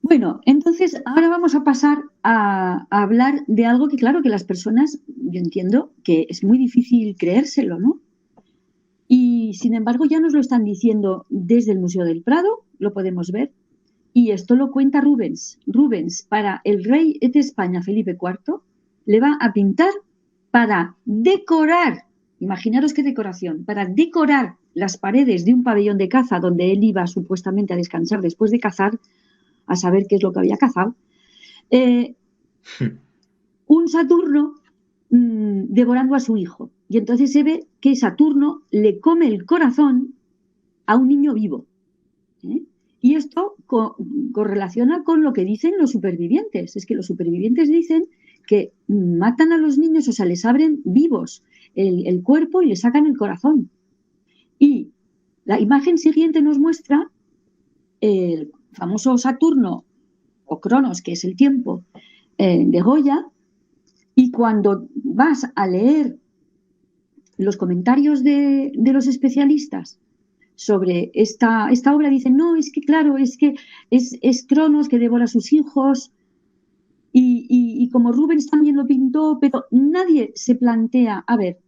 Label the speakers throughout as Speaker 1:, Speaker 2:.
Speaker 1: Bueno, entonces ahora vamos a pasar a hablar de algo que, claro, que las personas, yo entiendo que es muy difícil creérselo, ¿no? Y sin embargo ya nos lo están diciendo desde el Museo del Prado, lo podemos ver, y esto lo cuenta Rubens. Rubens, para el rey de España, Felipe IV, le va a pintar para decorar, imaginaros qué decoración, para decorar las paredes de un pabellón de caza donde él iba supuestamente a descansar después de cazar, a saber qué es lo que había cazado, eh, un Saturno devorando a su hijo. Y entonces se ve que Saturno le come el corazón a un niño vivo. ¿Eh? Y esto correlaciona con lo que dicen los supervivientes. Es que los supervivientes dicen que matan a los niños, o sea, les abren vivos el cuerpo y les sacan el corazón. Y la imagen siguiente nos muestra el famoso Saturno o Cronos, que es el tiempo, de Goya, y cuando vas a leer los comentarios de los especialistas sobre esta obra, dicen, no, es que claro, es que es Cronos que devora a sus hijos, y como Rubens también lo pintó, pero nadie se plantea, a ver,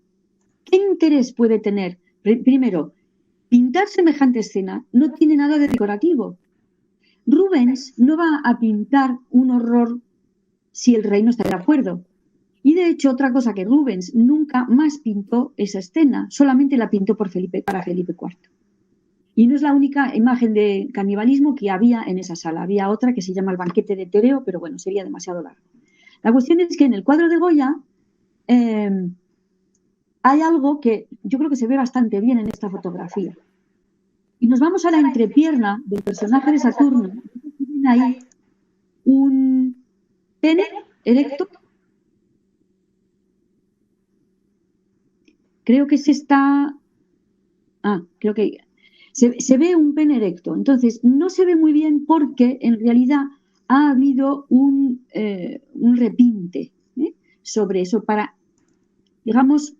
Speaker 1: ¿qué interés puede tener? Primero, pintar semejante escena no tiene nada de decorativo. Rubens no va a pintar un horror si el rey no está de acuerdo. Y de hecho, otra cosa que Rubens nunca más pintó esa escena, solamente la pintó para Felipe IV. Y no es la única imagen de canibalismo que había en esa sala. Había otra que se llama El banquete de Tereo, pero bueno, sería demasiado largo. La cuestión es que en el cuadro de Goya hay algo que yo creo que se ve bastante bien en esta fotografía. Y nos vamos a la entrepierna del personaje de Saturno. Tienen ahí un pene erecto. Creo que se está... creo que se ve un pene erecto. Entonces, no se ve muy bien porque en realidad ha habido un repinte sobre eso para, digamos,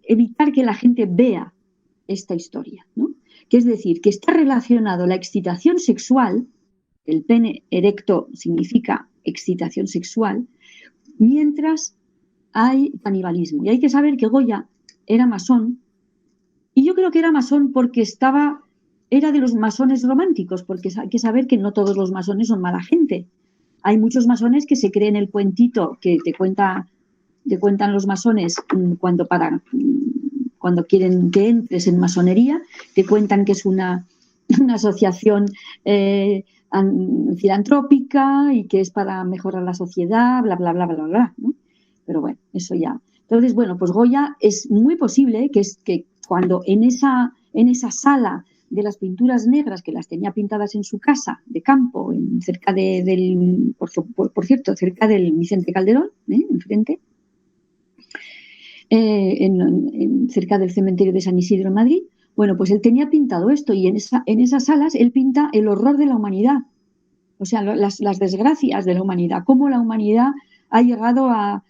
Speaker 1: evitar que la gente vea esta historia, ¿no? Que es decir, que está relacionado la excitación sexual, el pene erecto significa excitación sexual, mientras hay canibalismo. Y hay que saber que Goya era masón, y yo creo que era masón porque era de los masones románticos, porque hay que saber que no todos los masones son mala gente. Hay muchos masones que se creen el cuentito que te cuentan los masones cuando quieren que entres en masonería, te cuentan que es una asociación filantrópica y que es para mejorar la sociedad, bla, bla, bla, bla, bla, ¿no? Pero bueno, eso ya. Entonces, bueno, pues Goya es muy posible que cuando en esa sala de las pinturas negras, que las tenía pintadas en su casa de campo, cerca por cierto, cerca del Vicente Calderón, enfrente, cerca del cementerio de San Isidro en Madrid. Bueno, pues él tenía pintado esto, y en esas salas él pinta el horror de la humanidad, o sea, las desgracias de la humanidad, cómo la humanidad ha llegado a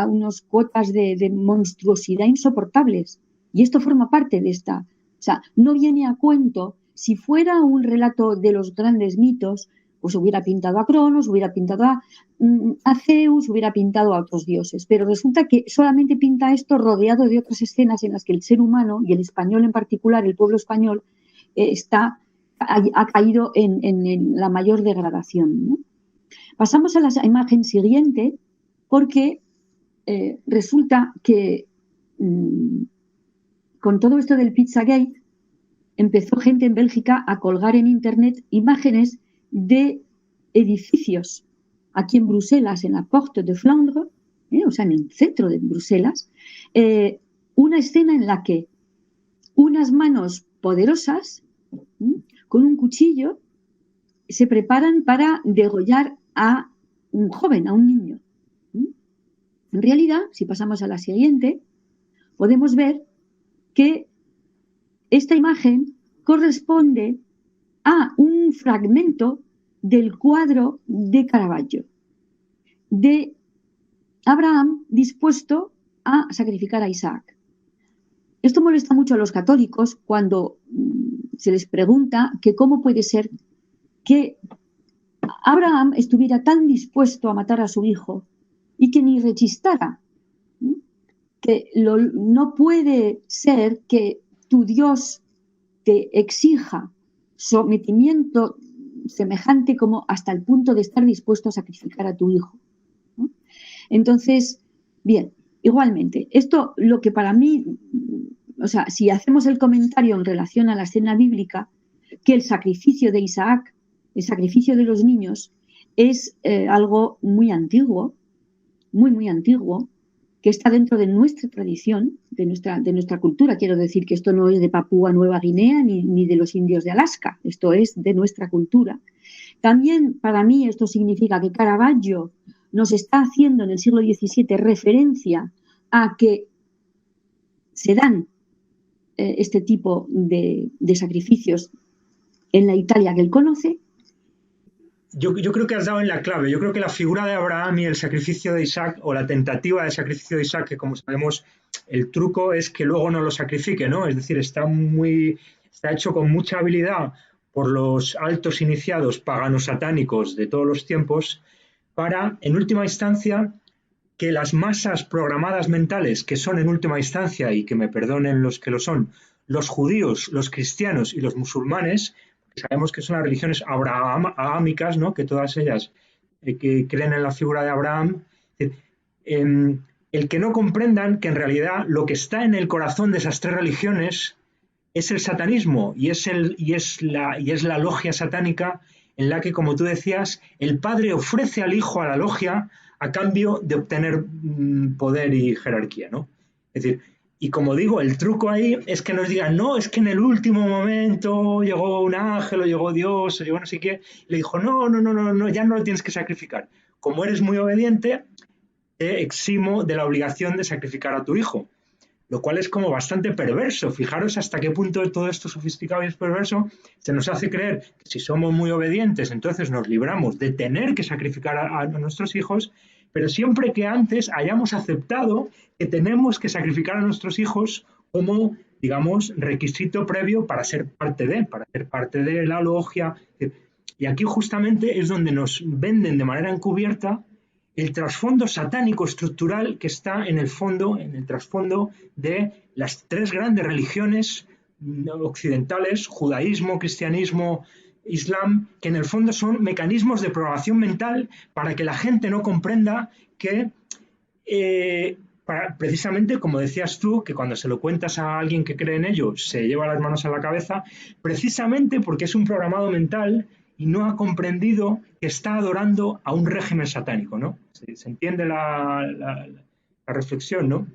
Speaker 1: unas cuotas de monstruosidad insoportables. Y esto forma parte de esta. O sea, no viene a cuento. Si fuera un relato de los grandes mitos, pues hubiera pintado a Cronos, hubiera pintado a Zeus, hubiera pintado a otros dioses. Pero resulta que solamente pinta esto rodeado de otras escenas en las que el ser humano, y el español en particular, el pueblo español, ha caído en la mayor degradación, ¿no? Pasamos a la imagen siguiente, porque resulta que con todo esto del Pizzagate empezó gente en Bélgica a colgar en internet imágenes de edificios aquí en Bruselas, en la Porte de Flandre, o sea, en el centro de Bruselas, una escena en la que unas manos poderosas con un cuchillo se preparan para degollar a un joven, a un niño. En realidad, si pasamos a la siguiente, podemos ver que esta imagen corresponde a un fragmento del cuadro de Caravaggio, de Abraham dispuesto a sacrificar a Isaac. Esto molesta mucho a los católicos cuando se les pregunta que cómo puede ser que Abraham estuviera tan dispuesto a matar a su hijo y que ni rechistara, que no puede ser que tu Dios te exija sometimiento semejante como hasta el punto de estar dispuesto a sacrificar a tu hijo, ¿no? Entonces, bien, igualmente, esto lo que para mí, o sea, si hacemos el comentario en relación a la escena bíblica, que el sacrificio de Isaac, el sacrificio de los niños, es algo muy antiguo, muy antiguo, que está dentro de nuestra tradición, de nuestra cultura. Quiero decir que esto no es de Papúa Nueva Guinea ni de los indios de Alaska, esto es de nuestra cultura. También para mí esto significa que Caravaggio nos está haciendo en el siglo XVII referencia a que se dan este tipo de sacrificios en la Italia que él conoce.
Speaker 2: Yo creo que has dado en la clave. Yo creo que la figura de Abraham y el sacrificio de Isaac, o la tentativa de sacrificio de Isaac, que como sabemos, el truco es que luego no lo sacrifique, ¿no? Es decir, está hecho con mucha habilidad por los altos iniciados paganos satánicos de todos los tiempos, para, en última instancia, que las masas programadas mentales, que son en última instancia, y que me perdonen los que lo son, los judíos, los cristianos y los musulmanes, sabemos que son las religiones abrahámicas, ¿no? Que todas ellas que creen en la figura de Abraham, el que no comprendan que en realidad lo que está en el corazón de esas tres religiones es el satanismo y es la logia satánica en la que, como tú decías, el padre ofrece al hijo a la logia a cambio de obtener poder y jerarquía, ¿no? Es decir, y como digo, el truco ahí es que nos digan, no, es que en el último momento llegó un ángel o llegó Dios o llegó no sé qué, y le dijo, no, ya no lo tienes que sacrificar. Como eres muy obediente, te eximo de la obligación de sacrificar a tu hijo. Lo cual es como bastante perverso. Fijaros hasta qué punto todo esto sofisticado y es perverso. Se nos hace creer que si somos muy obedientes, entonces nos libramos de tener que sacrificar a nuestros hijos, pero siempre que antes hayamos aceptado que tenemos que sacrificar a nuestros hijos como, digamos, requisito previo para ser parte de la logia. Y aquí justamente es donde nos venden de manera encubierta el trasfondo satánico estructural que está en el trasfondo de las tres grandes religiones occidentales, judaísmo, cristianismo, islam, que en el fondo son mecanismos de programación mental para que la gente no comprenda que precisamente, como decías tú, que cuando se lo cuentas a alguien que cree en ello se lleva las manos a la cabeza, precisamente porque es un programado mental y no ha comprendido que está adorando a un régimen satánico, ¿no? Se entiende la reflexión, ¿no?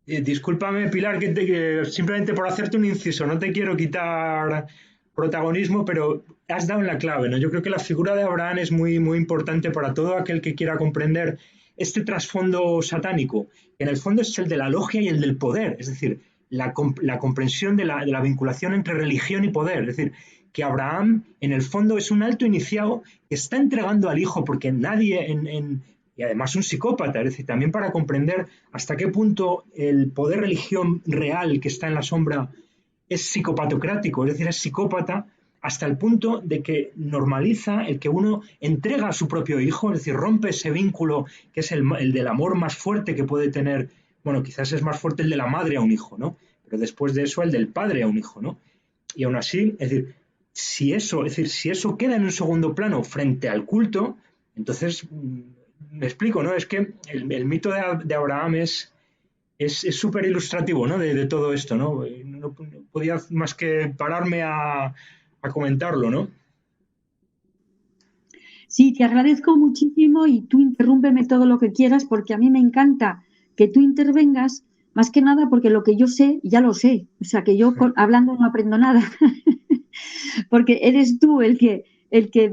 Speaker 2: Discúlpame, Pilar, que simplemente por hacerte un inciso, no te quiero quitar protagonismo, pero has dado en la clave, ¿no? Yo creo que la figura de Abraham es muy importante para todo aquel que quiera comprender este trasfondo satánico, que en el fondo es el de la logia y el del poder, es decir, la comprensión de la vinculación entre religión y poder, es decir, que Abraham en el fondo es un alto iniciado que está entregando al hijo porque nadie y además un psicópata, es decir, también para comprender hasta qué punto el poder religión real que está en la sombra es psicopatocrático, es decir, es psicópata hasta el punto de que normaliza el que uno entrega a su propio hijo, es decir, rompe ese vínculo que es el del amor más fuerte que puede tener, bueno, quizás es más fuerte el de la madre a un hijo, ¿no? Pero después de eso el del padre a un hijo, ¿no? Y aún así, es decir, si eso queda en un segundo plano frente al culto, entonces me explico, ¿no? Es que el mito de Abraham es súper ilustrativo, ¿no? De todo esto, ¿no? No podía más que pararme a comentarlo, ¿no?
Speaker 1: Sí, te agradezco muchísimo y tú interrúmpeme todo lo que quieras porque a mí me encanta que tú intervengas, más que nada porque lo que yo sé, ya lo sé. O sea, que yo hablando no aprendo nada, porque eres tú el que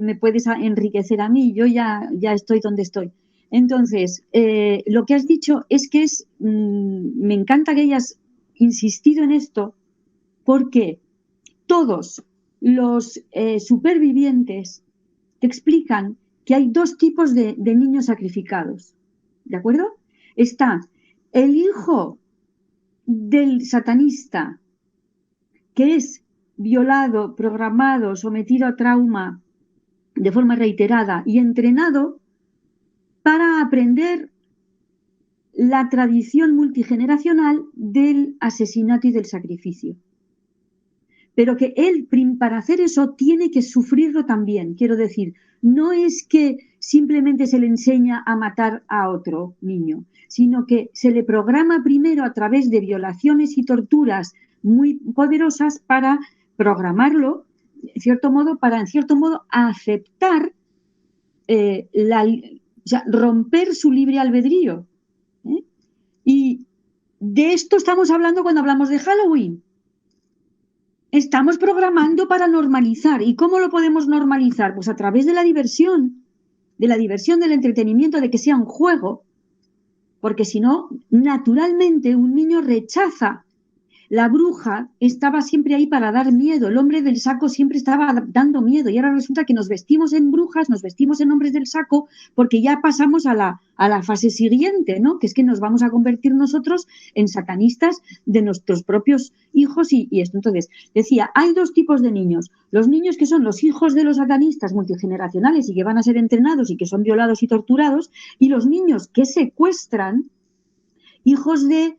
Speaker 1: me puedes enriquecer a mí, yo ya estoy donde estoy. Entonces, lo que has dicho es que me encanta que hayas insistido en esto porque todos los supervivientes te explican que hay dos tipos de niños sacrificados, ¿de acuerdo? Está el hijo del satanista, que es violado, programado, sometido a trauma de forma reiterada y entrenado para aprender la tradición multigeneracional del asesinato y del sacrificio. Pero que él, para hacer eso, tiene que sufrirlo también. Quiero decir, no es que simplemente se le enseña a matar a otro niño, sino que se le programa primero a través de violaciones y torturas muy poderosas para programarlo, en cierto modo, para en cierto modo aceptar, o sea, romper su libre albedrío. Y de esto estamos hablando cuando hablamos de Halloween. Estamos programando para normalizar. ¿Y cómo lo podemos normalizar? Pues a través de la diversión, del entretenimiento, de que sea un juego. Porque si no, naturalmente un niño rechaza. La bruja estaba siempre ahí para dar miedo, el hombre del saco siempre estaba dando miedo y ahora resulta que nos vestimos en brujas, nos vestimos en hombres del saco porque ya pasamos a la fase siguiente, ¿no? Que es que nos vamos a convertir nosotros en satanistas de nuestros propios hijos y esto. Entonces, decía, hay dos tipos de niños, los niños que son los hijos de los satanistas multigeneracionales y que van a ser entrenados y que son violados y torturados, y los niños que secuestran, hijos de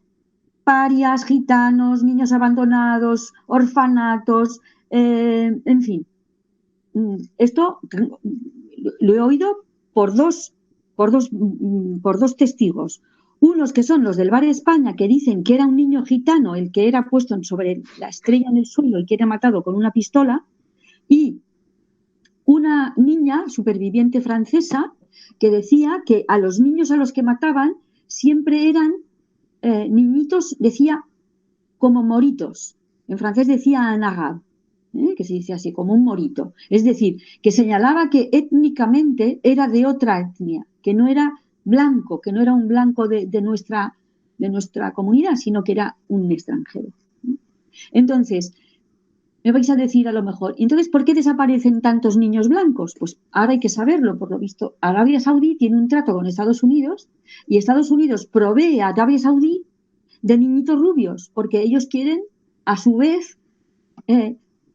Speaker 1: parias, gitanos, niños abandonados, orfanatos, en fin. Esto lo he oído por dos testigos. Unos que son los del Bar España, que dicen que era un niño gitano el que era puesto sobre la estrella en el suelo y que era matado con una pistola, y una niña superviviente francesa que decía que a los niños a los que mataban siempre eran niñitos, decía, como moritos. En francés decía un arabe, que se dice así, como un morito. Es decir, que señalaba que étnicamente era de otra etnia, que no era blanco, que no era un blanco de nuestra comunidad, sino que era un extranjero. Entonces, me vais a decir a lo mejor, entonces, ¿por qué desaparecen tantos niños blancos? Pues ahora hay que saberlo, por lo visto. Arabia Saudí tiene un trato con Estados Unidos y Estados Unidos provee a Arabia Saudí de niñitos rubios, porque ellos quieren, a su vez,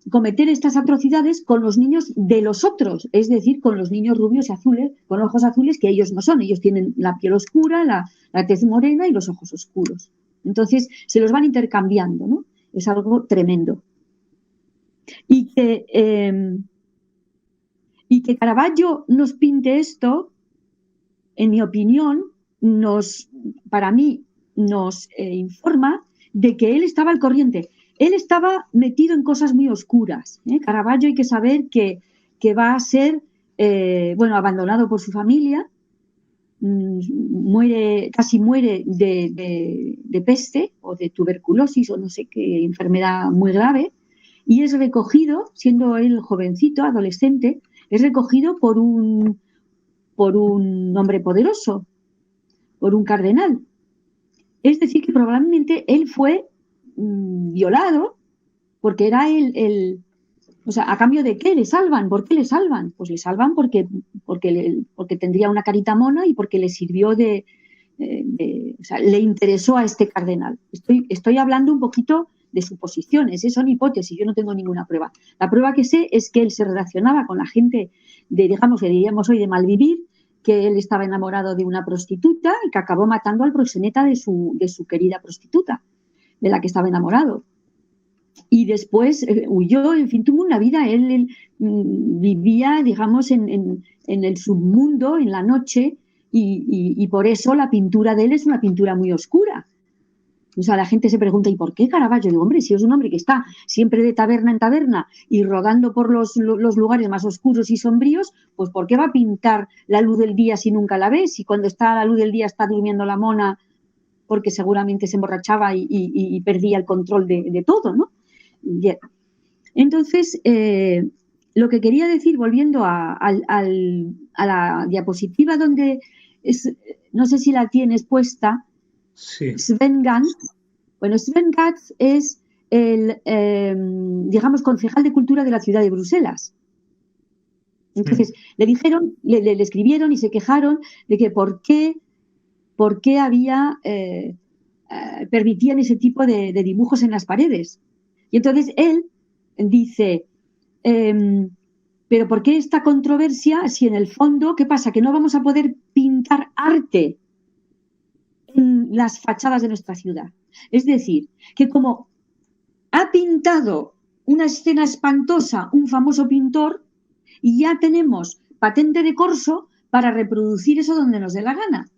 Speaker 1: cometer estas atrocidades con los niños de los otros, es decir, con los niños rubios y azules, con ojos azules, que ellos no son. Ellos tienen la piel oscura, la tez morena y los ojos oscuros. Entonces, se los van intercambiando, ¿no? Es algo tremendo. Y que Caravaggio nos pinte esto, en mi opinión, para mí nos informa de que él estaba al corriente. Él estaba metido en cosas muy oscuras. Caravaggio, hay que saber que va a ser abandonado por su familia, casi muere de peste o de tuberculosis o no sé qué enfermedad muy grave, y es recogido, siendo él jovencito, adolescente, es recogido por un hombre poderoso, por un cardenal. Es decir, que probablemente él fue violado porque era o sea, ¿a cambio de qué le salvan? ¿Por qué le salvan? Pues le salvan porque tendría una carita mona y porque le sirvió o sea, le interesó a este cardenal. Estoy hablando un poquito de suposiciones, son hipótesis, yo no tengo ninguna prueba. La prueba que sé es que él se relacionaba con la gente digamos, que diríamos hoy de malvivir, que él estaba enamorado de una prostituta y que acabó matando al proxeneta de su querida prostituta, de la que estaba enamorado. Y después huyó, en fin, tuvo una vida, él vivía, digamos, en el submundo, en la noche, y por eso la pintura de él es una pintura muy oscura. O sea, la gente se pregunta, ¿y por qué Caravaggio? Digo, hombre, si es un hombre que está siempre de taberna en taberna y rodando por los lugares más oscuros y sombríos, pues ¿por qué va a pintar la luz del día si nunca la ves? Y cuando está a la luz del día está durmiendo la mona porque seguramente se emborrachaba y perdía el control de todo, ¿no? Yeah. Entonces, lo que quería decir, volviendo a la diapositiva donde no sé si la tienes puesta, sí. Sven Gantz. Bueno, Sven Gantz es el, digamos, concejal de cultura de la ciudad de Bruselas. Entonces, le dijeron, le escribieron y se quejaron de que por qué había, permitían ese tipo de dibujos en las paredes. Y entonces él dice, Pero ¿por qué esta controversia si en el fondo, qué pasa? Que no vamos a poder pintar arte en las fachadas de nuestra ciudad. Es decir, que como ha pintado una escena espantosa un famoso pintor y ya tenemos patente de corso para reproducir eso donde nos dé la gana.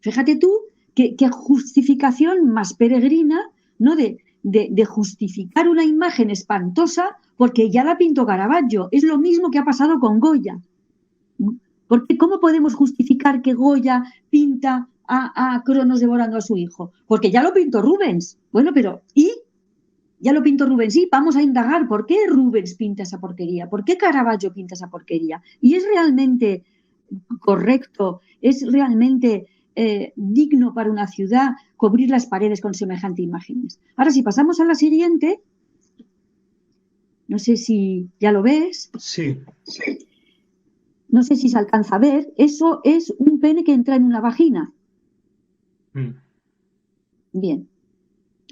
Speaker 1: Fíjate tú qué justificación más peregrina, ¿no? De justificar una imagen espantosa porque ya la pintó Caravaggio. Es lo mismo que ha pasado con Goya. Porque ¿cómo podemos justificar que Goya pinta a Cronos devorando a su hijo? Porque ya lo pintó Rubens. Bueno, pero ¿y? Ya lo pintó Rubens. Sí, vamos a indagar por qué Rubens pinta esa porquería, por qué Caravaggio pinta esa porquería. Y es realmente correcto, es realmente digno para una ciudad cubrir las paredes con semejantes imágenes. Ahora, si pasamos a la siguiente, no sé si ya lo ves.
Speaker 2: Sí.
Speaker 1: No sé si se alcanza a ver. Eso es un pene que entra en una vagina. Bien.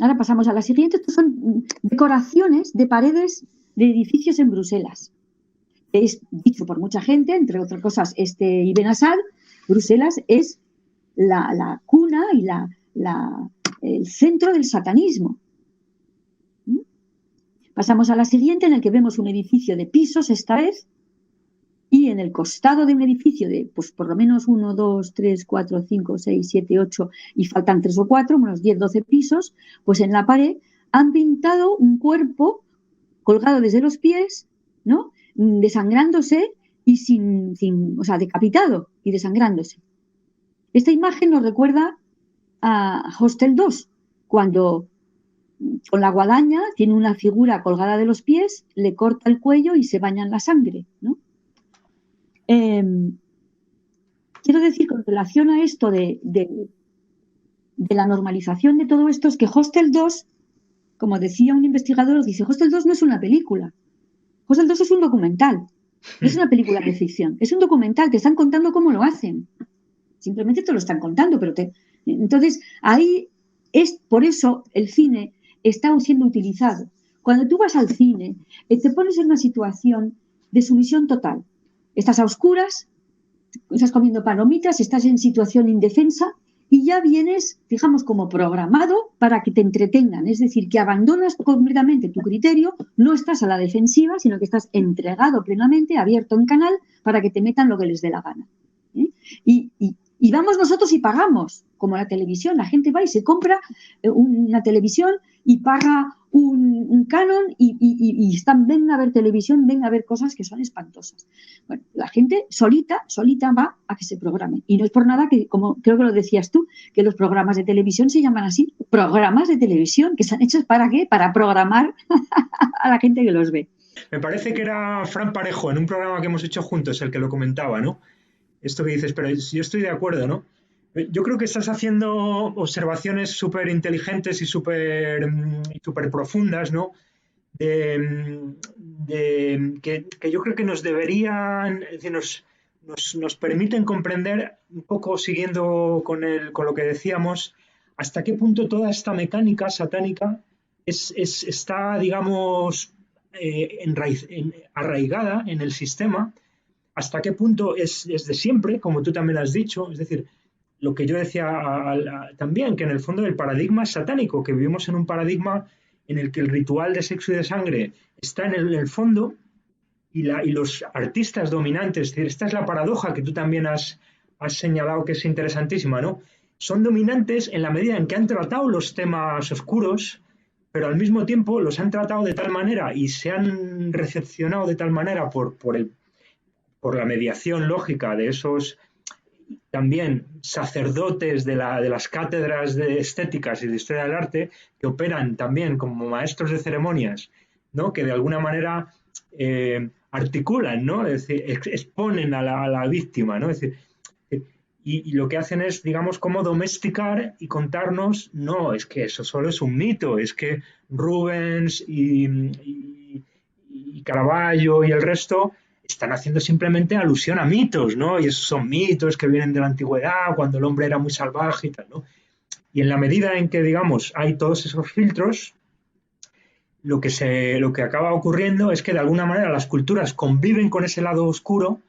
Speaker 1: Ahora pasamos a la siguiente. Estos son decoraciones de paredes de edificios en Bruselas. Es dicho por mucha gente, entre otras cosas, Ibn Asad, Bruselas es la cuna y el centro del satanismo. Pasamos a la siguiente, en el que vemos un edificio de pisos esta vez, y en el costado de un edificio de, pues por lo menos 1, 2, 3, 4, 5, 6, 7, 8, y faltan 3 o 4, unos 10, 12 pisos, pues en la pared han pintado un cuerpo colgado desde los pies, ¿no? Desangrándose y o sea, decapitado y desangrándose. Esta imagen nos recuerda a Hostel 2, cuando con la guadaña tiene una figura colgada de los pies, le corta el cuello y se baña en la sangre, ¿no? Quiero decir, con relación a esto de la normalización de todo esto, es que Hostel 2, como decía un investigador, dice, Hostel 2 no es una película, Hostel 2 es un documental, no es una película de ficción, es un documental, te están contando cómo lo hacen, simplemente te lo están contando, pero entonces ahí es, por eso el cine está siendo utilizado. Cuando tú vas al cine, te pones en una situación de sumisión total. Estás a oscuras, estás comiendo palomitas, estás en situación indefensa y ya vienes, digamos, como programado para que te entretengan. Es decir, que abandonas completamente tu criterio, no estás a la defensiva, sino que estás entregado plenamente, abierto en canal, para que te metan lo que les dé la gana. Y vamos nosotros y pagamos, como la televisión. La gente va y se compra una televisión y paga un canon y están, ven a ver televisión, ven a ver cosas que son espantosas. Bueno, la gente solita va a que se programe. Y no es por nada que, como creo que lo decías tú, que los programas de televisión se llaman así, programas de televisión, que están hechos ¿para qué? Para programar a la gente que los ve.
Speaker 2: Me parece que era Fran Parejo, en un programa que hemos hecho juntos, el que lo comentaba, ¿no? Esto que dices, pero yo estoy de acuerdo, ¿no? Yo creo que estás haciendo observaciones súper inteligentes y súper profundas, ¿no? Que yo creo que nos deberían, es decir, nos permiten comprender un poco, siguiendo con lo que decíamos, hasta qué punto toda esta mecánica satánica está, digamos, arraigada en el sistema, hasta qué punto es de siempre, como tú también has dicho, es decir, lo que yo decía también, que en el fondo el paradigma es satánico, que vivimos en un paradigma en el que el ritual de sexo y de sangre está en el fondo y los artistas dominantes, es decir, esta es la paradoja que tú también has señalado que es interesantísima, ¿no? Son dominantes en la medida en que han tratado los temas oscuros, pero al mismo tiempo los han tratado de tal manera y se han recepcionado de tal manera por la mediación lógica de esos también sacerdotes de las cátedras de estéticas y de historia del arte, que operan también como maestros de ceremonias, ¿no? Que de alguna manera articulan, ¿no? Es decir, exponen a la víctima, ¿no? Es decir, y lo que hacen es, digamos, como domesticar y contarnos, no, es que eso solo es un mito, es que Rubens y Caravaggio y el resto están haciendo simplemente alusión a mitos, ¿no? Y esos son mitos que vienen de la antigüedad, cuando el hombre era muy salvaje y tal, ¿no? Y en la medida en que, digamos, hay todos esos filtros, lo que acaba ocurriendo es que de alguna manera las culturas conviven con ese lado oscuro,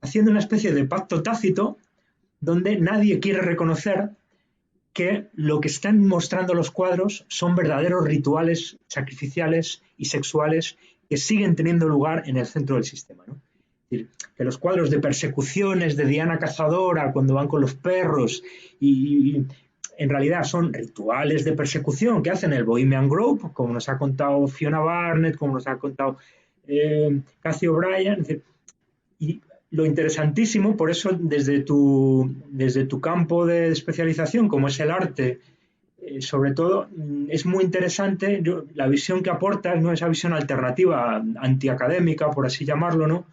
Speaker 2: haciendo una especie de pacto tácito donde nadie quiere reconocer que lo que están mostrando los cuadros son verdaderos rituales sacrificiales y sexuales que siguen teniendo lugar en el centro del sistema, ¿no? Es decir, que los cuadros de persecuciones de Diana Cazadora cuando van con los perros y en realidad son rituales de persecución que hacen el Bohemian Grove, como nos ha contado Fiona Barnett, como nos ha contado Cathy O'Brien. Y lo interesantísimo, por eso desde tu campo de especialización, como es el arte, sobre todo, es muy interesante la visión que aportas, ¿no? Esa visión alternativa, antiacadémica, por así llamarlo, ¿no?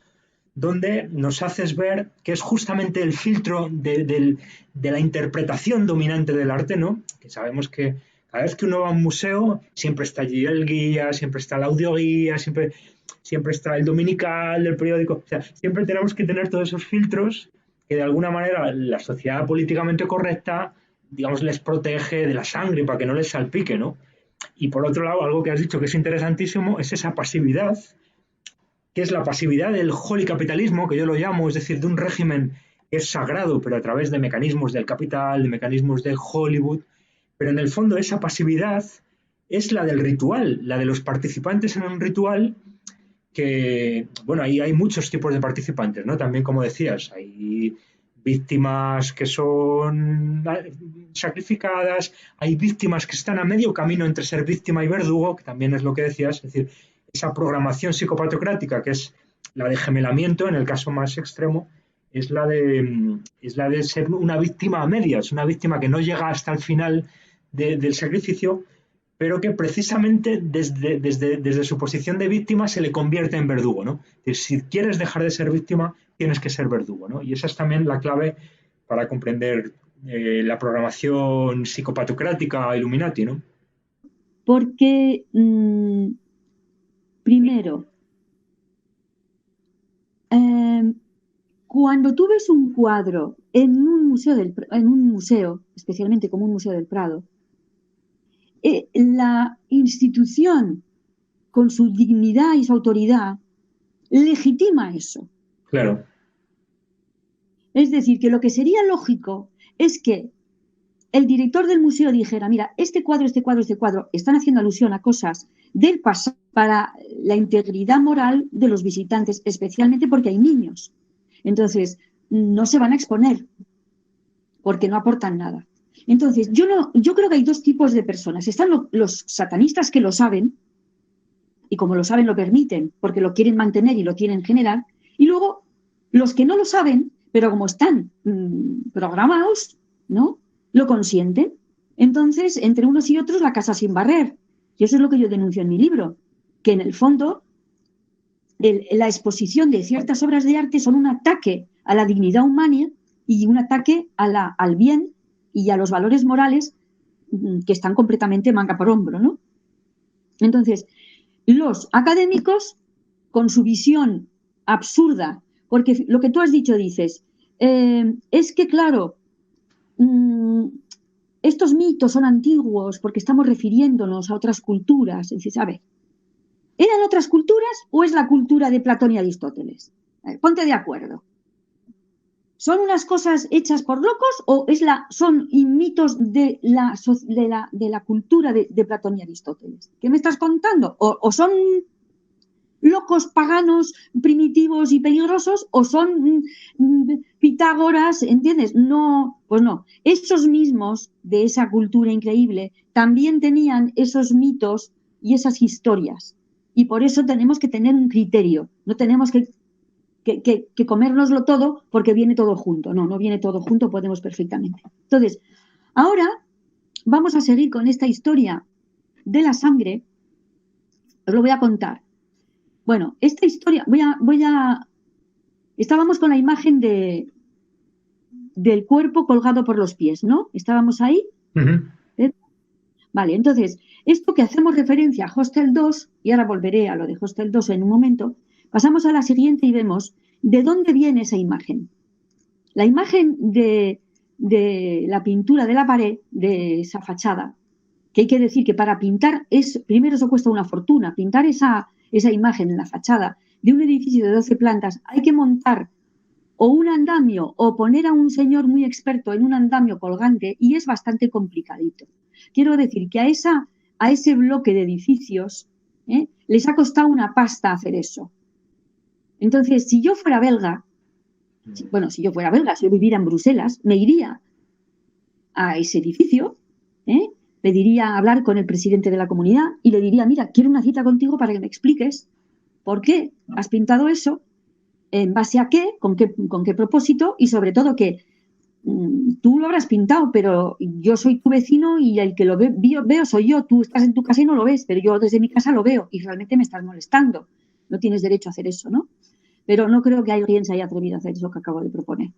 Speaker 2: Donde nos haces ver que es justamente el filtro de la interpretación dominante del arte, ¿no? Que sabemos que cada vez que uno va a un museo, siempre está allí el guía, siempre está el audioguía, siempre está el dominical del periódico. O sea, siempre tenemos que tener todos esos filtros que de alguna manera la sociedad políticamente correcta, digamos, les protege de la sangre para que no les salpique, ¿no? Y por otro lado, algo que has dicho que es interesantísimo es esa pasividad, que es la pasividad del holy capitalismo, que yo lo llamo, es decir, de un régimen que es sagrado, pero a través de mecanismos del capital, de mecanismos de Hollywood. Pero en el fondo esa pasividad es la del ritual, la de los participantes en un ritual que, bueno, ahí hay muchos tipos de participantes, ¿no? También, como decías, hay víctimas que son sacrificadas, hay víctimas que están a medio camino entre ser víctima y verdugo, que también es lo que decías, es decir, esa programación psicopatocrática, que es la de gemelamiento, en el caso más extremo, es la de ser una víctima a medias, una víctima que no llega hasta el final del sacrificio, pero que precisamente desde su posición de víctima se le convierte en verdugo, ¿no? Es decir, si quieres dejar de ser víctima, tienes que ser verdugo, ¿no? Y esa es también la clave para comprender la programación psicopatocrática Illuminati, ¿no?
Speaker 1: Porque, primero, cuando tú ves un cuadro en un museo, especialmente como un museo del Prado, la institución, con su dignidad y su autoridad, legitima eso.
Speaker 2: Claro.
Speaker 1: Es decir, que lo que sería lógico es que el director del museo dijera, mira, este cuadro, están haciendo alusión a cosas del pasado para la integridad moral de los visitantes, especialmente porque hay niños. Entonces, no se van a exponer porque no aportan nada. Entonces, yo creo que hay dos tipos de personas. Están los satanistas que lo saben, y como lo saben lo permiten, porque lo quieren mantener y lo quieren generar, y luego los que no lo saben, pero como están programados, ¿no?, lo consienten. Entonces, entre unos y otros, la casa sin barrer. Y eso es lo que yo denuncio en mi libro, que en el fondo la exposición de ciertas obras de arte son un ataque a la dignidad humana y un ataque al bien y a los valores morales que están completamente manga por hombro, ¿no? Entonces, los académicos, con su visión absurda, porque lo que tú has dicho, dices, es que, claro, estos mitos son antiguos porque estamos refiriéndonos a otras culturas. Dices, a ver, ¿eran otras culturas o es la cultura de Platón y Aristóteles? Ponte de acuerdo. ¿Son unas cosas hechas por locos o son mitos de la cultura de Platón y Aristóteles? ¿Qué me estás contando? ¿O son locos paganos primitivos y peligrosos o son Pitágoras, ¿entiendes? No, pues no. Esos mismos de esa cultura increíble también tenían esos mitos y esas historias. Y por eso tenemos que tener un criterio. No tenemos que comérnoslo todo porque viene todo junto. No viene todo junto, podemos perfectamente. Entonces, ahora vamos a seguir con esta historia de la sangre. Os lo voy a contar. Bueno, esta historia, estábamos con la imagen del cuerpo colgado por los pies, ¿no? ¿Estábamos ahí?
Speaker 2: Uh-huh.
Speaker 1: Vale, entonces, esto que hacemos referencia a Hostel 2, y ahora volveré a lo de Hostel 2 en un momento, pasamos a la siguiente y vemos de dónde viene esa imagen. La imagen de la pintura de la pared, de esa fachada, que hay que decir que para pintar primero eso cuesta una fortuna, pintar esa imagen en la fachada de un edificio de 12 plantas, hay que montar o un andamio o poner a un señor muy experto en un andamio colgante y es bastante complicadito. Quiero decir que a ese bloque de edificios les ha costado una pasta hacer eso. Entonces, si yo fuera belga, si yo viviera en Bruselas, me iría a ese edificio, pediría hablar con el presidente de la comunidad y le diría, mira, quiero una cita contigo para que me expliques por qué has pintado eso, en base a qué, con qué propósito y sobre todo que tú lo habrás pintado, pero yo soy tu vecino y el que lo veo soy yo. Tú estás en tu casa y no lo ves, pero yo desde mi casa lo veo y realmente me estás molestando. No tienes derecho a hacer eso, ¿no? Pero no creo que alguien se haya atrevido a hacer eso que acabo de proponer.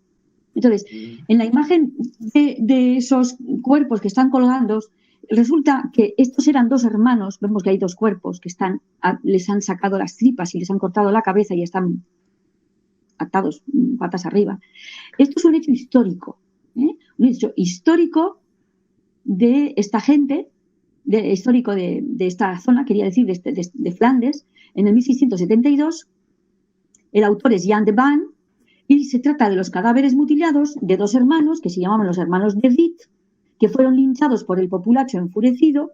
Speaker 1: Entonces, en la imagen de esos cuerpos que están colgando, resulta que estos eran dos hermanos, vemos que hay dos cuerpos que les han sacado las tripas y les han cortado la cabeza y están atados patas arriba. Esto es un hecho histórico, un hecho histórico de esta gente, histórico de esta zona, quería decir, de Flandes, en el 1672. El autor es Jan de Ban y se trata de los cadáveres mutilados de dos hermanos que se llamaban los hermanos de Witt, que fueron linchados por el populacho enfurecido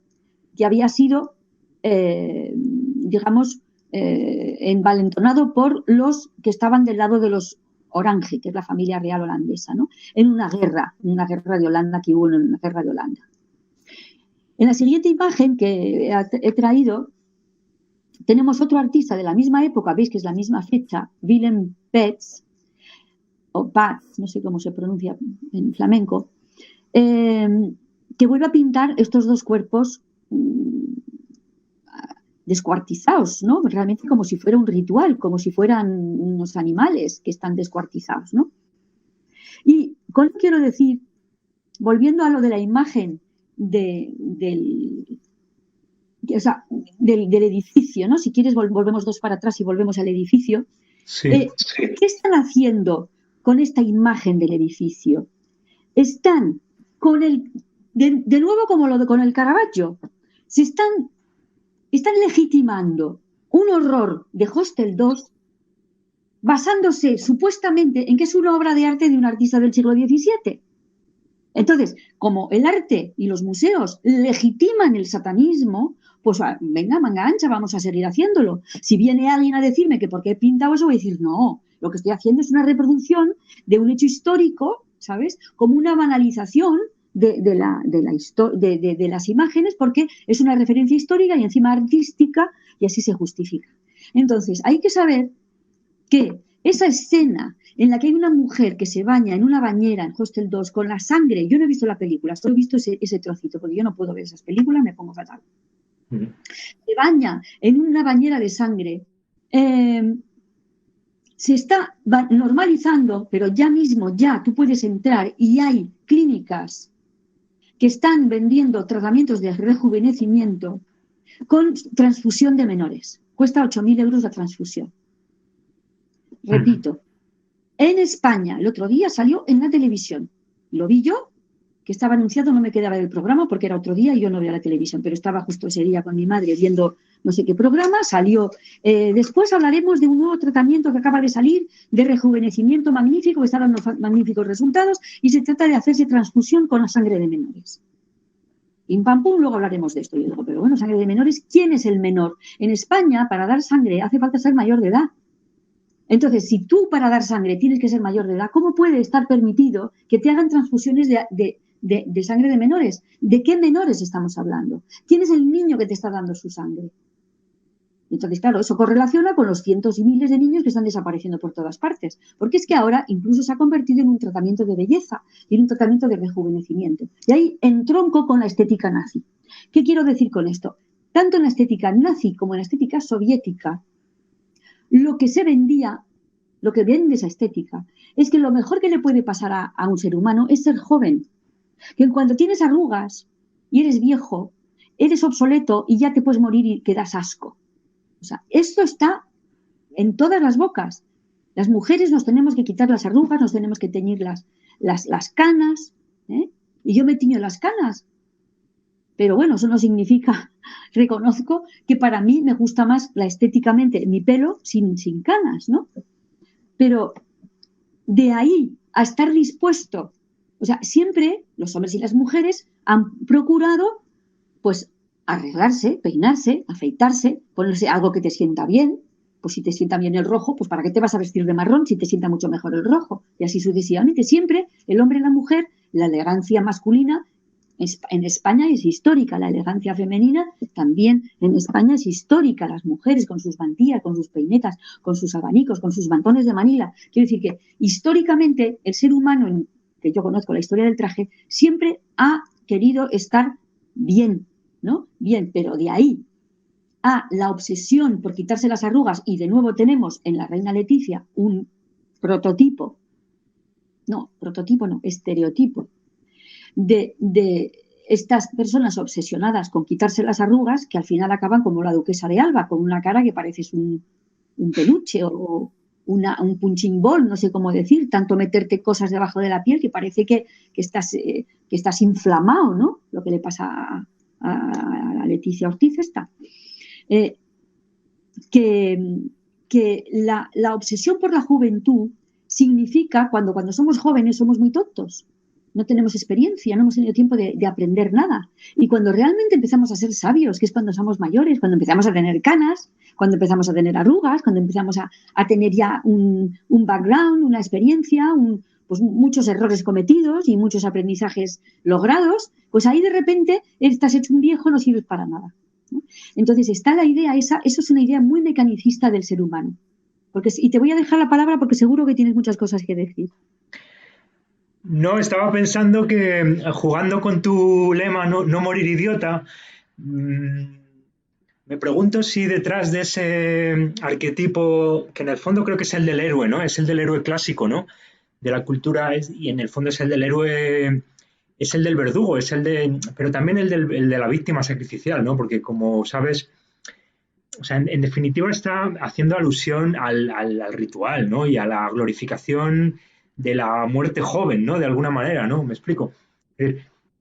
Speaker 1: que había sido, envalentonado por los que estaban del lado de los Orange, que es la familia real holandesa, ¿no? En una guerra de Holanda que hubo, en una guerra de Holanda. En la siguiente imagen que he traído, tenemos otro artista de la misma época, veis que es la misma fecha, Willem Pets, o Pats, no sé cómo se pronuncia en flamenco, que vuelve a pintar estos dos cuerpos descuartizados, ¿no? Realmente como si fuera un ritual, como si fueran unos animales que están descuartizados, ¿no? Y con esto quiero decir, volviendo a lo de la imagen del edificio, ¿no? Si quieres volvemos dos para atrás y volvemos al edificio.
Speaker 2: Sí.
Speaker 1: ¿Qué están haciendo con esta imagen del edificio? Están con de nuevo con el Caravaggio, se están legitimando un horror de Hostel 2 basándose supuestamente en que es una obra de arte de un artista del siglo XVII. Entonces, como el arte y los museos legitiman el satanismo, pues venga, manga ancha, vamos a seguir haciéndolo. Si viene alguien a decirme que por qué he pintado eso, voy a decir, no, lo que estoy haciendo es una reproducción de un hecho histórico, ¿sabes? Como una banalización de las imágenes, porque es una referencia histórica y encima artística, y así se justifica. Entonces, hay que saber que esa escena en la que hay una mujer que se baña en una bañera en Hostel 2 con la sangre, yo no he visto la película, solo he visto ese trocito, porque yo no puedo ver esas películas, me pongo fatal. Se baña en una bañera de sangre, se está normalizando, pero ya mismo tú puedes entrar y hay clínicas que están vendiendo tratamientos de rejuvenecimiento con transfusión de menores. Cuesta 8.000 euros la transfusión. Repito, en España, el otro día salió en la televisión. Lo vi yo, que estaba anunciado, no me quedaba del programa porque era otro día y yo no veía la televisión, pero estaba justo ese día con mi madre viendo no sé qué programa, salió. Después hablaremos de un nuevo tratamiento que acaba de salir de rejuvenecimiento magnífico, que está dando magníficos resultados y se trata de hacerse transfusión con la sangre de menores. Pim pam pum, luego hablaremos de esto. Yo digo, pero bueno, sangre de menores, ¿quién es el menor? En España, para dar sangre hace falta ser mayor de edad. Entonces, si tú para dar sangre tienes que ser mayor de edad, ¿cómo puede estar permitido que te hagan transfusiones de sangre de menores? ¿De qué menores estamos hablando? ¿Quién es el niño que te está dando su sangre? Entonces, claro, eso correlaciona con los cientos y miles de niños que están desapareciendo por todas partes. Porque es que ahora incluso se ha convertido en un tratamiento de belleza y en un tratamiento de rejuvenecimiento. Y ahí entronco con la estética nazi. ¿Qué quiero decir con esto? Tanto en la estética nazi como en la estética soviética, lo que se vendía, lo que vende esa estética, es que lo mejor que le puede pasar a un ser humano es ser joven. Que cuando tienes arrugas y eres viejo, eres obsoleto y ya te puedes morir y quedas asco. O sea, esto está en todas las bocas. Las mujeres nos tenemos que quitar las arrugas, nos tenemos que teñir las canas, ¿eh? Y yo me tiño las canas. Pero bueno, eso no significa, reconozco que para mí me gusta más la estéticamente mi pelo sin canas, ¿no? Pero de ahí a estar dispuesto, o sea, siempre los hombres y las mujeres han procurado, pues, arreglarse, peinarse, afeitarse, ponerse algo que te sienta bien. Pues si te sienta bien el rojo, pues ¿para qué te vas a vestir de marrón si te sienta mucho mejor el rojo? Y así sucesivamente. Siempre el hombre y la mujer, la elegancia masculina en España es histórica, la elegancia femenina también en España es histórica, las mujeres con sus mantillas, con sus peinetas, con sus abanicos, con sus mantones de Manila. Quiero decir que históricamente el ser humano, que yo conozco la historia del traje, siempre ha querido estar bien, ¿no? Bien, pero de ahí a la obsesión por quitarse las arrugas, y de nuevo tenemos en la reina Leticia un prototipo, estereotipo de estas personas obsesionadas con quitarse las arrugas, que al final acaban como la duquesa de Alba, con una cara que pareces un peluche o un punching ball, no sé cómo decir, tanto meterte cosas debajo de la piel que parece que estás inflamado, ¿no? Lo que le pasa a Leticia Ortiz esta. Que la obsesión por la juventud significa, cuando somos jóvenes somos muy tontos, no tenemos experiencia, no hemos tenido tiempo de aprender nada. Y cuando realmente empezamos a ser sabios, que es cuando somos mayores, cuando empezamos a tener canas, cuando empezamos a tener arrugas, cuando empezamos a tener ya un background, una experiencia, pues muchos errores cometidos y muchos aprendizajes logrados, pues ahí de repente estás hecho un viejo, no sirves para nada, ¿no? Entonces está la idea esa, eso es una idea muy mecanicista del ser humano. Y te voy a dejar la palabra porque seguro que tienes muchas cosas que decir.
Speaker 2: No, estaba pensando que jugando con tu lema no morir idiota, me pregunto si detrás de ese arquetipo, que en el fondo creo que es el del héroe, ¿no? Es el del héroe clásico, ¿no? De la cultura, y en el fondo es el del héroe, es el del verdugo, pero también el de la víctima sacrificial, ¿no? Porque como sabes, o sea, en definitiva está haciendo alusión al ritual, ¿no? Y a la glorificación de la muerte joven, ¿no? De alguna manera, ¿no? Me explico.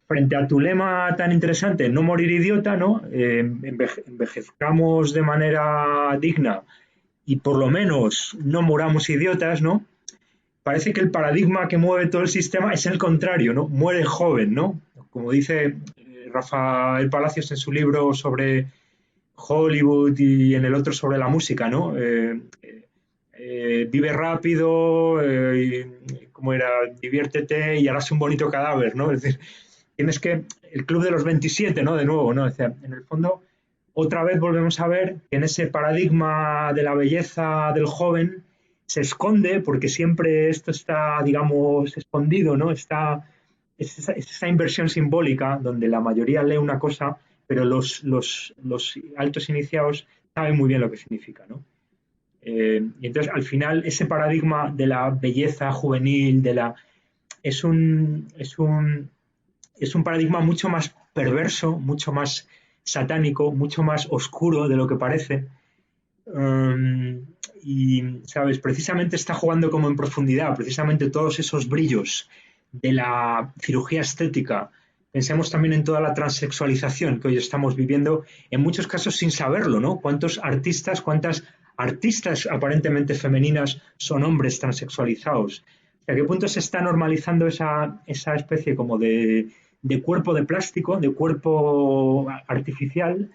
Speaker 2: Frente a tu lema tan interesante, no morir idiota, ¿no? Envejezcamos de manera digna y por lo menos no muramos idiotas, ¿no? Parece que el paradigma que mueve todo el sistema es el contrario, ¿no? Muere joven, ¿no? Como dice Rafael Palacios en su libro sobre Hollywood y en el otro sobre la música, ¿no? Vive rápido, como era, diviértete y harás un bonito cadáver, ¿no? Es decir, tienes que, el club de los 27, ¿no? De nuevo, ¿no? O sea, en el fondo, otra vez volvemos a ver que en ese paradigma de la belleza del joven se esconde, porque siempre esto está, digamos, escondido, ¿no? Es esa inversión simbólica donde la mayoría lee una cosa, pero los altos iniciados saben muy bien lo que significa, ¿no? Y entonces, al final, ese paradigma de la belleza juvenil, es es un paradigma mucho más perverso, mucho más satánico, mucho más oscuro de lo que parece. Y, ¿sabes? Precisamente está jugando como en profundidad, precisamente todos esos brillos de la cirugía estética. Pensemos también en toda la transexualización que hoy estamos viviendo, en muchos casos sin saberlo, ¿no? ¿Cuántas artistas aparentemente femeninas son hombres transexualizados? ¿A qué punto se está normalizando esa especie como de cuerpo de plástico, de cuerpo artificial,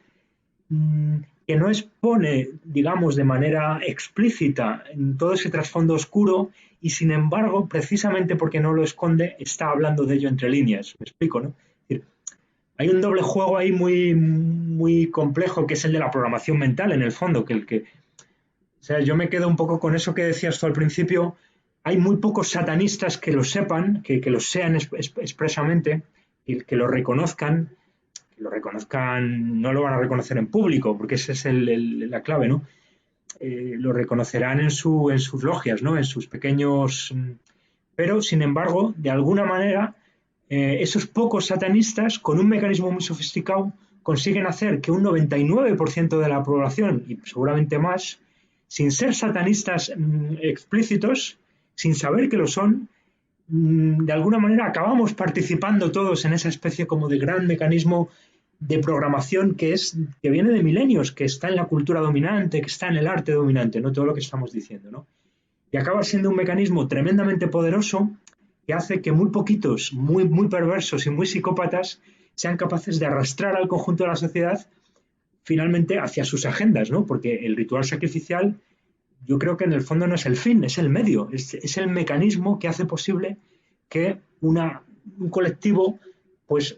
Speaker 2: que no expone, digamos, de manera explícita en todo ese trasfondo oscuro y, sin embargo, precisamente porque no lo esconde, está hablando de ello entre líneas? ¿Me explico, no? Es decir, hay un doble juego ahí muy complejo, que es el de la programación mental, en el fondo, o sea, yo me quedo un poco con eso que decías tú al principio. Hay muy pocos satanistas que lo sepan, que lo sean expresamente, y que lo reconozcan, no lo van a reconocer en público, porque esa es la clave, ¿no? Lo reconocerán en sus logias, ¿no? En sus pequeños. Pero, sin embargo, de alguna manera, esos pocos satanistas, con un mecanismo muy sofisticado, consiguen hacer que un 99% de la población, y seguramente más, sin ser satanistas explícitos, sin saber que lo son, de alguna manera acabamos participando todos en esa especie como de gran mecanismo de programación que viene de milenios, que está en la cultura dominante, que está en el arte dominante, ¿no? Todo lo que estamos diciendo, ¿no? Y acaba siendo un mecanismo tremendamente poderoso que hace que muy poquitos, muy perversos y muy psicópatas sean capaces de arrastrar al conjunto de la sociedad finalmente hacia sus agendas, ¿no? Porque el ritual sacrificial, yo creo que en el fondo no es el fin, es el medio, es el mecanismo que hace posible que un colectivo pues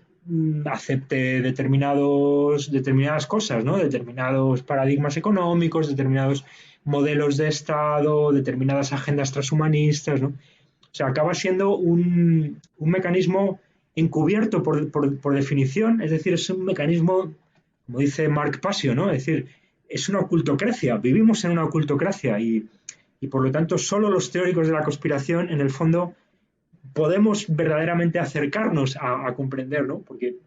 Speaker 2: acepte determinadas cosas, ¿no? Determinados paradigmas económicos, determinados modelos de Estado, determinadas agendas transhumanistas, ¿no? O sea, acaba siendo un mecanismo encubierto por definición, es decir, es un mecanismo, como dice Mark Passio, ¿no? Es decir, es una ocultocracia, vivimos en una ocultocracia y por lo tanto solo los teóricos de la conspiración, en el fondo, podemos verdaderamente acercarnos a comprender, ¿no? Porque,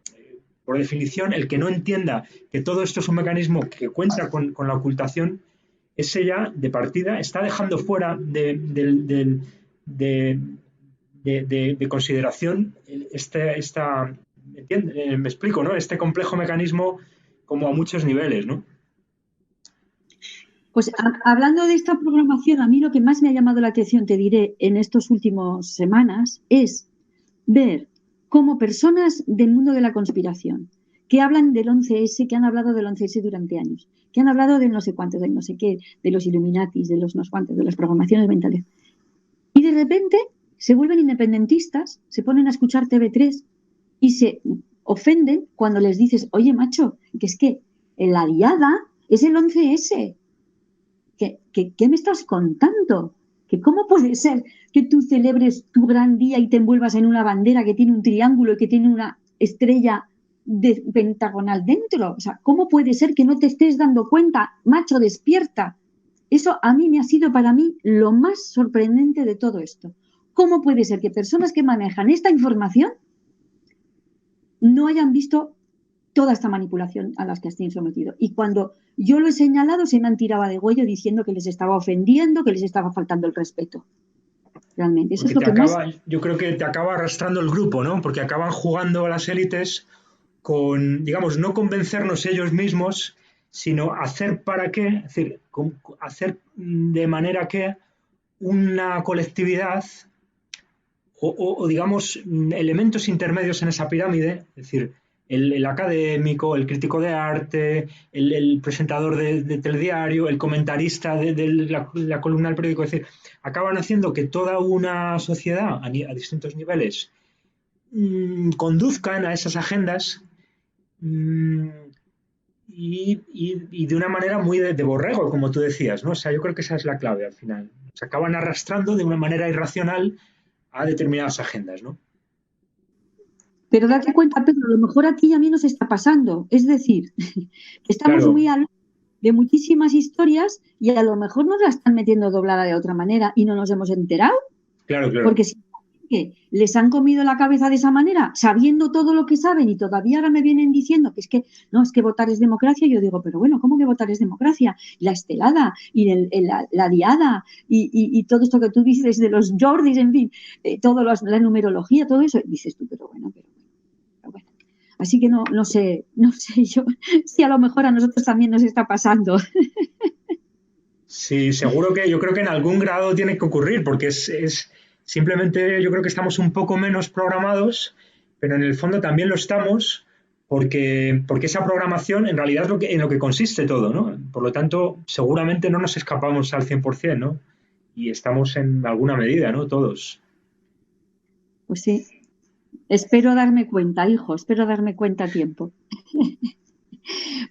Speaker 2: por definición, el que no entienda que todo esto es un mecanismo que cuenta con la ocultación, ese ya, de partida, está dejando fuera de consideración me explico, ¿no? Este complejo mecanismo como a muchos niveles, ¿no?
Speaker 1: Pues hablando de esta programación, a mí lo que más me ha llamado la atención, te diré, en estas últimas semanas, es ver cómo personas del mundo de la conspiración, que hablan del 11S, que han hablado del 11S durante años, que han hablado de no sé cuántos, de no sé qué, de los Illuminatis, de los no sé cuántos, de las programaciones mentales, y de repente se vuelven independentistas, se ponen a escuchar TV3 y se ofenden cuando les dices, oye, macho, que es que la diada es el 11S. ¿Qué me estás contando? ¿Que cómo puede ser que tú celebres tu gran día y te envuelvas en una bandera que tiene un triángulo y que tiene una estrella pentagonal dentro? O sea, ¿cómo puede ser que no te estés dando cuenta? Macho, despierta. Eso a mí me ha sido para mí lo más sorprendente de todo esto. ¿Cómo puede ser que personas que manejan esta información no hayan visto toda esta manipulación a las que estén sometidos? Y cuando yo lo he señalado, se me han tirado de cuello diciendo que les estaba ofendiendo, que les estaba faltando el respeto. Realmente, eso es lo que más...
Speaker 2: Yo creo que te acaba arrastrando el grupo, ¿no? Porque acaban jugando a las élites con, digamos, no convencernos ellos mismos, sino hacer para qué, es decir, hacer de manera que una colectividad o digamos, elementos intermedios en esa pirámide, es decir, el académico, el crítico de arte, el presentador de telediario, el comentarista de la columna del periódico, es decir, acaban haciendo que toda una sociedad a distintos niveles conduzcan a esas agendas y de una manera muy de borrego, como tú decías, ¿no? O sea, yo creo que esa es la clave al final. Se acaban arrastrando de una manera irracional a determinadas agendas, ¿no?
Speaker 1: Pero date cuenta, Pedro, a lo mejor a ti y a mí nos está pasando. Es decir, estamos muy al de muchísimas historias y a lo mejor nos la están metiendo doblada de otra manera y no nos hemos enterado.
Speaker 2: Claro.
Speaker 1: Porque si les han comido la cabeza de esa manera, sabiendo todo lo que saben y todavía ahora me vienen diciendo que es que no, es que votar es democracia, yo digo, pero bueno, ¿cómo que votar es democracia? La estelada y la diada y todo esto que tú dices de los Jordis, en fin, la numerología, todo eso, dices tú, pero bueno. Así que no sé yo si a lo mejor a nosotros también nos está pasando.
Speaker 2: Sí, seguro que yo creo que en algún grado tiene que ocurrir, porque es simplemente yo creo que estamos un poco menos programados, pero en el fondo también lo estamos, porque esa programación en realidad es en lo que consiste todo, ¿no? Por lo tanto, seguramente no nos escapamos al 100%, ¿no? Y estamos en alguna medida, ¿no? Todos.
Speaker 1: Pues sí. Espero darme cuenta, hijo, espero darme cuenta a tiempo.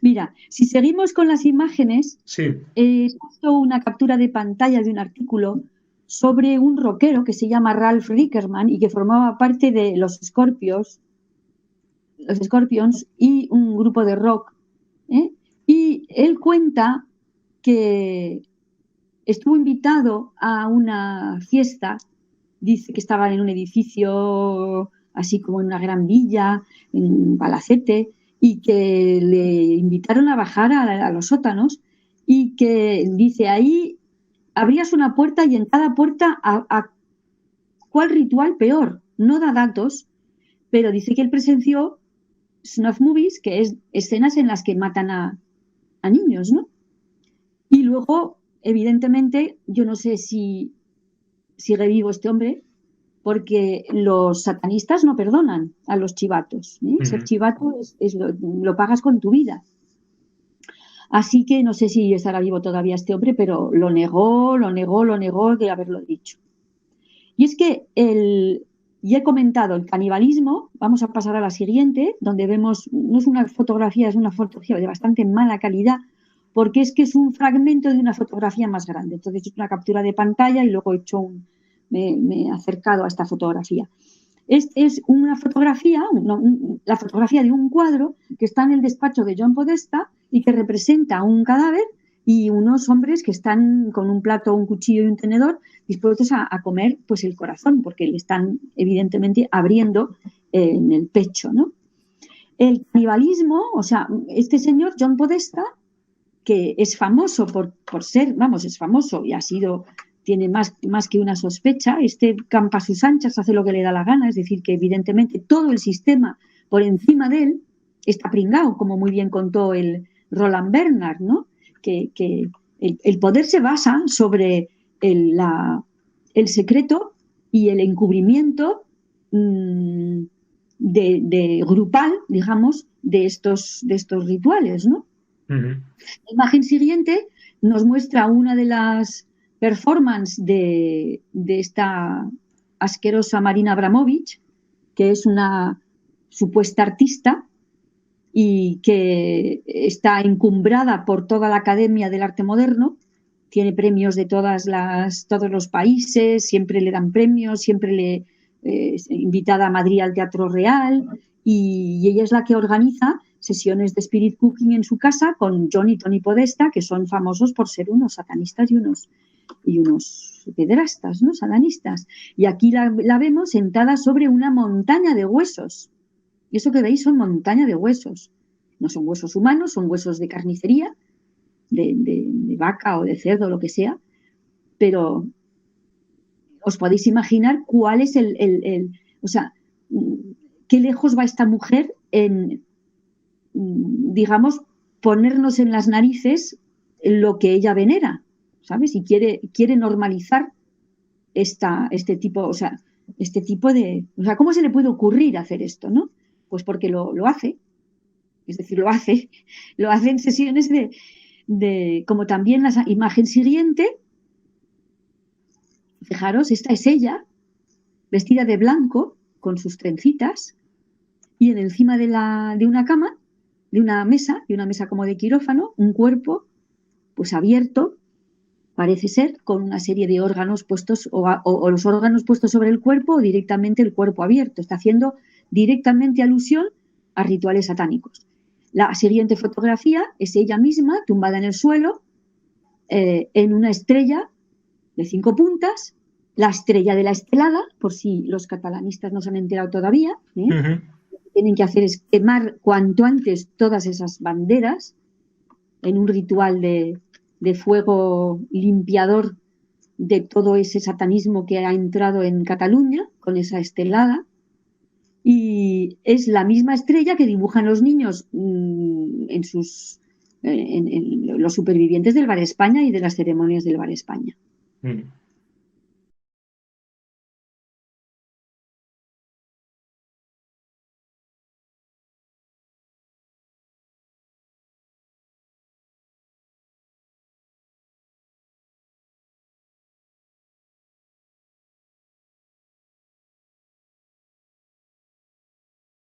Speaker 1: Mira, si seguimos con las imágenes,
Speaker 2: sí.
Speaker 1: He puesto una captura de pantalla de un artículo sobre un rockero que se llama Ralph Rickerman y que formaba parte de los Scorpions y un grupo de rock. Y él cuenta que estuvo invitado a una fiesta, dice que estaba en un edificio así como en una gran villa, en un palacete, y que le invitaron a bajar a los sótanos y que dice, ahí abrías una puerta y en cada puerta a cuál ritual peor. No da datos, pero dice que él presenció snuff movies, que es escenas en las que matan a niños, ¿no? Y luego, evidentemente, yo no sé si sigue vivo este hombre, porque los satanistas no perdonan a los chivatos, ¿eh? Ser chivato lo pagas con tu vida. Así que no sé si estará vivo todavía este hombre, pero lo negó de haberlo dicho. Y es que ya he comentado el canibalismo, vamos a pasar a la siguiente, donde vemos, no es una fotografía, es una fotografía de bastante mala calidad, porque es que es un fragmento de una fotografía más grande. Entonces es una captura de pantalla y luego me he acercado a esta fotografía. Es una fotografía, la fotografía de un cuadro que está en el despacho de John Podesta y que representa un cadáver y unos hombres que están con un plato, un cuchillo y un tenedor dispuestos a comer pues el corazón, porque le están evidentemente abriendo en el pecho, ¿no? El canibalismo, o sea, este señor John Podesta, que es famoso por ser, es famoso y tiene más que una sospecha, campa a sus anchas, hace lo que le da la gana, es decir, que evidentemente todo el sistema por encima de él está pringado, como muy bien contó el Roland Bernard, ¿no? Que el poder se basa sobre el secreto y el encubrimiento de grupal, digamos, de estos rituales, ¿no? La imagen siguiente nos muestra una de las performances de esta asquerosa Marina Abramovich, que es una supuesta artista y que está encumbrada por toda la Academia del Arte Moderno, tiene premios de todos los países, siempre le dan premios, siempre invitada a Madrid al Teatro Real, y ella es la que organiza sesiones de spirit cooking en su casa con John y Tony Podesta, que son famosos por ser unos satanistas y unos pederastas, ¿no? Satanistas. Y aquí la vemos sentada sobre una montaña de huesos. Y eso que veis son montaña de huesos. No son huesos humanos, son huesos de carnicería, de vaca o de cerdo, lo que sea. Pero os podéis imaginar cuál es o sea, qué lejos va esta mujer en, digamos, ponernos en las narices lo que ella venera, ¿sabes? Y quiere normalizar este tipo de... O sea, ¿cómo se le puede ocurrir hacer esto, no? Pues porque lo hace. Es decir, lo hace en sesiones como también la imagen siguiente. Fijaros, esta es ella, vestida de blanco, con sus trencitas, y encima de una cama, de una mesa como de quirófano, un cuerpo pues abierto, parece ser, con una serie de órganos puestos, o los órganos puestos sobre el cuerpo, o directamente el cuerpo abierto. Está haciendo directamente alusión a rituales satánicos. La siguiente fotografía es ella misma, tumbada en el suelo, en una estrella de 5 puntas, la estrella de la estelada, por si los catalanistas no se han enterado todavía, ¿eh? Lo que tienen que hacer es quemar cuanto antes todas esas banderas en un ritual de fuego limpiador de todo ese satanismo que ha entrado en Cataluña con esa estelada. Y es la misma estrella que dibujan los niños en los supervivientes del Bar España y de las ceremonias del Bar España.